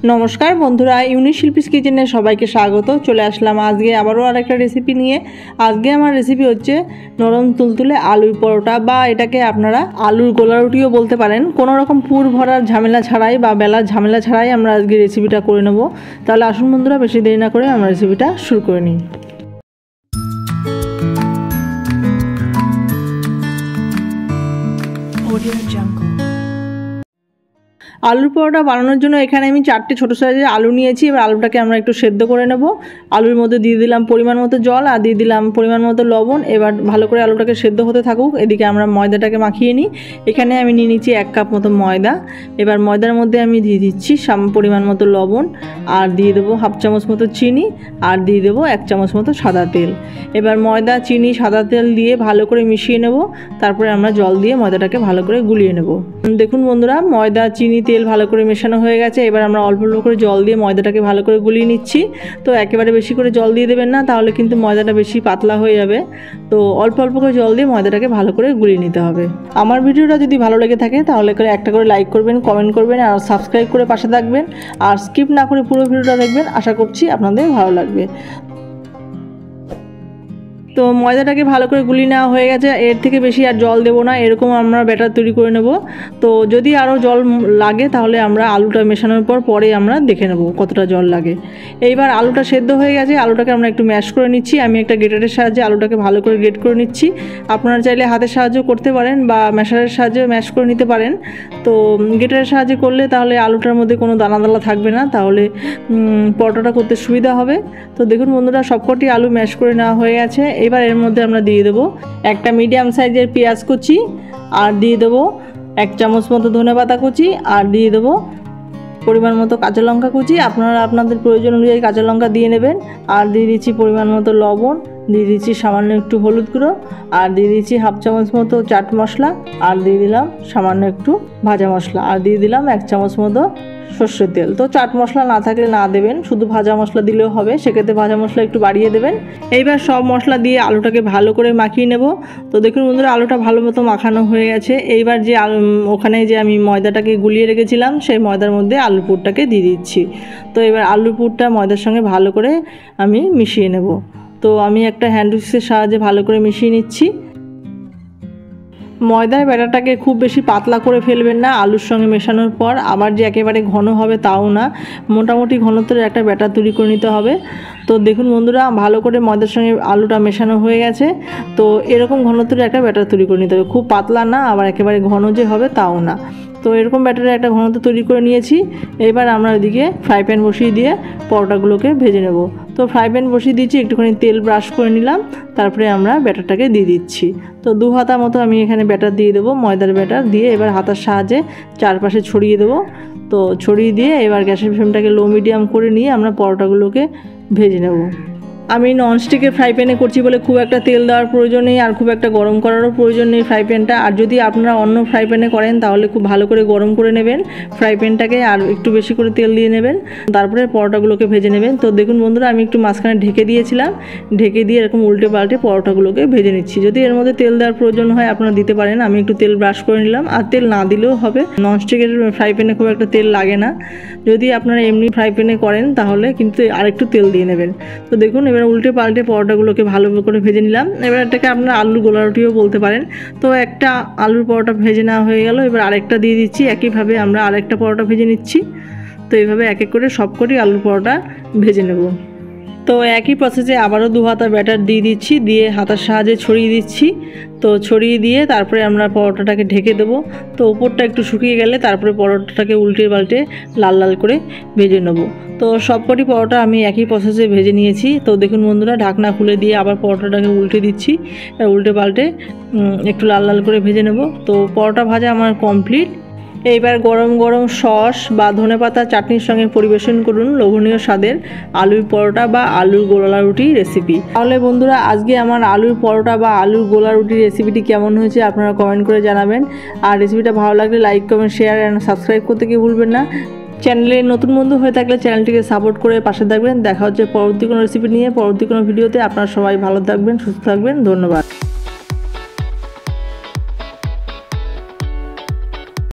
नमस्कार बंधुरा यूनिक शिल्पीस किचेने सबाइके स्वागत चले आसलाम आज के आबारो आरेकटा रेसिपि निये। आज के आमार रेसिपि होच्छे नरम तुलतुले आलुर परोटा बा एटाके आपनारा आलुर गोला रुटिओ बोलते पारेन। कोनो रकम पुर भरार झामेला छाड़ाई बा बेलार झामेला छाड़ाई आमरा आजके रेसिपिटा करे नेब। ताहले आसुन बंधुरा बेशी देरी ना करे आमरा रेसिपिटा शुरू करे निई। आलुर परोटा बानानोर जोन्नो एखाने आमि 4टे छोटो साइजेर आलू नियेछि। एबार आलूटाके आमरा एकटु सेদ্ধ करे नेब। आलुर मध्ये दिये दिलाम परिमाण मतो जल और दिये दिलाम परिमाण मतो लवण। एबार भालो करे आलूटाके सेদ্ধ होते थाकुक। एदिके आमरा मयदाटाके माखिये निई। एखाने आमि निये निচ্ছি 1 काप मतो मयदा। एबार मयदार मध्ये आमि दिये दिচ্ছি परिमाण मतो लवण और दिये देब हाफ चामच मतो चीनी और दिये देब 1 चामच मतो सादा तेल। एबार मयदा चीनी सादा तेल दिये भालो करे मिशिয়ে নেব। তারপরে আমরা জল দিয়ে ময়দাটাকে ভালো করে গুলিয়ে নেব। দেখুন বন্ধুরা ময়দা চিনি তেল ভালো করে মেশানো হয়ে গেছে। এবার আমরা অল্প অল্প করে জল দিয়ে ময়দাটাকে ভালো করে গুলিয়ে নিচ্ছি। তো একেবারে বেশি করে জল দিয়ে দেবেন না, তাহলে কিন্তু ময়দাটা বেশি পাতলা হয়ে যাবে। তো অল্প অল্প করে জল দিয়ে ময়দাটাকে ভালো করে গুলিয়ে নিতে হবে। আমার ভিডিওটা যদি ভালো লেগে থাকে তাহলে একটা করে লাইক করবেন, কমেন্ট করবেন আর সাবস্ক্রাইব করে পাশে থাকবেন। আর স্কিপ না করে পুরো ভিডিওটা দেখবেন, আশা করছি আপনাদের ভালো লাগবে। তো ময়দাটাকে ভালো করে গুলিয়ে নেওয়া হয়ে গেছে। এর থেকে বেশি আর জল দেব না, এরকম আমরা ব্যাটার তৈরি করে নেব। তো যদি আরও জল লাগে তাহলে আমরা আলুটা মেশানোর পরে আমরা দেখে নেব কতটা জল লাগে। এইবার আলুটা সেদ্ধ হয়ে গেছে, আলুটাকে আমরা একটু ম্যাশ করে নিচ্ছি। আমি একটা গ্রেটারের সাহায্যে আলুটাকে ভালো করে গ্রেট করে নিচ্ছি। আপনারা চাইলে হাতের সাহায্যে করতে পারেন বা ম্যাশারের সাহায্যে ম্যাশ করে নিতে পারেন। তো গ্রেটারের সাহায্যে করলে তাহলে আলুটার মধ্যে কোনো দানা দানা থাকবে না, তাহলে পরোটাটা করতে সুবিধা হবে। তো দেখুন বন্ধুরা সবকটি আলু ম্যাশ করে নেওয়া হয়ে গেছে। এবার এর মধ্যে আমরা দিয়ে দেব একটা মিডিয়াম সাইজের পেঁয়াজ কুচি আর দিয়ে দেব 1 চামচ মতো ধনেপাতা কুচি আর দিয়ে দেব পরিমাণ মতো কাঁচা লঙ্কা কুচি। আপনারা আপনাদের প্রয়োজন অনুযায়ী কাঁচা লঙ্কা দিয়ে নেবেন। আর দিয়ে দিচ্ছি পরিমাণ মতো লবণ, দিয়ে দিচ্ছি সামান্য একটু হলুদ গুঁড়ো আর দিয়ে দিচ্ছি হাফ চামচ মতো চাট মশলা আর দিয়ে দিলাম সামান্য একটু ভাজা মশলা আর দিয়ে দিলাম 1 চামচ মতো সরষের তেল। তো চাট মশলা না থাকলে না দেবেন, শুধু ভাজা মশলা দিলেও হবে, সেক্ষেত্রে ভাজা মশলা একটু বাড়িয়ে দেবেন। এইবার সব মশলা দিয়ে আলুটাকে ভালো করে মাখিয়ে নেব। তো দেখুন বন্ধুরা আলুটা ভালো মতো মাখানো হয়ে গেছে। এইবার যে ওখানে যে আমি ময়দাটাকে গুলিয়ে রেখেছিলাম সেই ময়দার মধ্যে আলুর পুরটাকে দিয়ে দিচ্ছি। তো এবার আলুর পুরটা ময়দার সঙ্গে ভালো করে আমি মিশিয়ে নেব। তো আমি একটা হ্যান্ড উইক্সের সাহায্যে ভালো করে মিশিয়ে নিচ্ছি। ময়দার ব্যাটারটাকে খুব বেশি পাতলা করে ফেলবেন না, আলুর সঙ্গে মেশানোর পর আবার যে একেবারে ঘন হবে তাও না, মোটামুটি ঘনত্বের একটা ব্যাটার তৈরি করে নিতে হবে। তো দেখুন বন্ধুরা ভালো করে ময়দার সঙ্গে আলুটা মেশানো হয়ে গেছে। তো এরকম ঘনত্বের একটা ব্যাটার তৈরি করে নিতে হবে, খুব পাতলা না আবার একেবারে ঘন যে হবে তাও না। তো এরকম ব্যাটারের একটা ঘনত্ব তৈরি করে নিয়েছি। এবার আমরা ওইদিকে ফ্রাই প্যান বসিয়ে দিয়ে পরোটাগুলোকে ভেজে নেব। তো ফ্রাই প্যান বসিয়ে দিচ্ছি, একটুখানি তেল ব্রাশ করে নিলাম, তারপরে আমরা ব্যাটারটাকে দিয়ে দিচ্ছি। তো 2 হাতা মতো আমি এখানে ব্যাটার দিয়ে দেবো, ময়দার ব্যাটার দিয়ে এবার হাতার সাহায্যে চারপাশে ছড়িয়ে দেবো। তো ছড়িয়ে দিয়ে এবার গ্যাসের ফ্লেমটাকে লো মিডিয়াম করে নিয়ে আমরা পরোটাগুলোকে ভেজে নেব। আমি ননস্টিকের ফ্রাই প্যানে করছি বলে খুব একটা তেল দেওয়ার প্রয়োজন নেই আর খুব একটা গরম করারও প্রয়োজন নেই ফ্রাই প্যানটা। আর যদি আপনারা অন্য ফ্রাই প্যানে করেন তাহলে খুব ভালো করে গরম করে নেবেন ফ্রাই প্যানটাকে আর একটু বেশি করে তেল দিয়ে নেবেন, তারপরে পরোটাগুলোকে ভেজে নেবেন। তো দেখুন বন্ধুরা আমি একটু মাঝখানে ঢেকে দিয়েছিলাম, ঢেকে দিয়ে এরকম উল্টে পাল্টে পরোটাগুলোকে ভেজে নিচ্ছি। যদি এর মধ্যে তেল দেওয়ার প্রয়োজন হয় আপনারা দিতে পারেন, আমি একটু তেল ব্রাশ করে নিলাম। আর তেল না দিলেও হবে, ননস্টিকের ফ্রাই প্যানে খুব একটা তেল লাগে না। যদি আপনারা এমনি ফ্রাই প্যানে করেন তাহলে কিন্তু আরেকটু তেল দিয়ে নেবেন। তো দেখুন এবার উল্টে পাল্টে পরোটাগুলোকে ভালো করে ভেজে নিলাম। এবার এটাকে আপনারা আলুর গোলা রুটিও বলতে পারেন। তো একটা আলুর পরোটা ভেজে নেওয়া হয়ে গেল। এবার আরেকটা দিয়ে দিচ্ছি, একইভাবে আমরা আরেকটা পরোটা ভেজে নিচ্ছি। তো এইভাবে এক এক করে সবকটি আলুর পরোটা ভেজে নেব। তো একই প্রসেসে আবারও 2 হাতা ব্যাটার দিয়ে দিচ্ছি, দিয়ে হাতার সাহায্যে ছড়িয়ে দিচ্ছি। তো ছড়িয়ে দিয়ে তারপরে আমরা পরোটাটাকে ঢেকে দেবো। তো উপরটা একটু শুকিয়ে গেলে তারপরে পরোটাটাকে উল্টে পাল্টে লাল লাল করে ভেজে নেব। তো সবকটি পরোটা আমি একই প্রসেসে ভেজে নিয়েছি। তো দেখুন বন্ধুরা ঢাকনা খুলে দিয়ে আবার পরোটাটাকে উল্টে দিচ্ছি, উল্টে পাল্টে একটু লাল লাল করে ভেজে নেব। তো পরোটা ভাজা আমার কমপ্লিট। এইবার গরম গরম সস বা ধনেপাতা চাটনির সঙ্গে পরিবেশন করুন লোভনীয় স্বাদের আলুর পরোটা বা আলুর গোলা রুটি রেসিপি। তাহলে বন্ধুরা আজকে আমার আলুর পরোটা বা আলুর গোলা রুটি রেসিপিটি কেমন হয়েছে আপনারা কমেন্ট করে জানাবেন। আর রেসিপিটা ভালো লাগলে like comment share and subscribe করতে কেউ ভুলবেন না। চ্যানেলে নতুন বন্ধু হয়ে থাকলে চ্যানেলটিকে সাপোর্ট করে পাশে থাকবেন। দেখা হচ্ছে পরবর্তী কোনো রেসিপি নিয়ে, পরবর্তী কোনো ভিডিওতে। আপনারা সবাই ভালো থাকবেন, সুস্থ থাকবেন। ধন্যবাদ।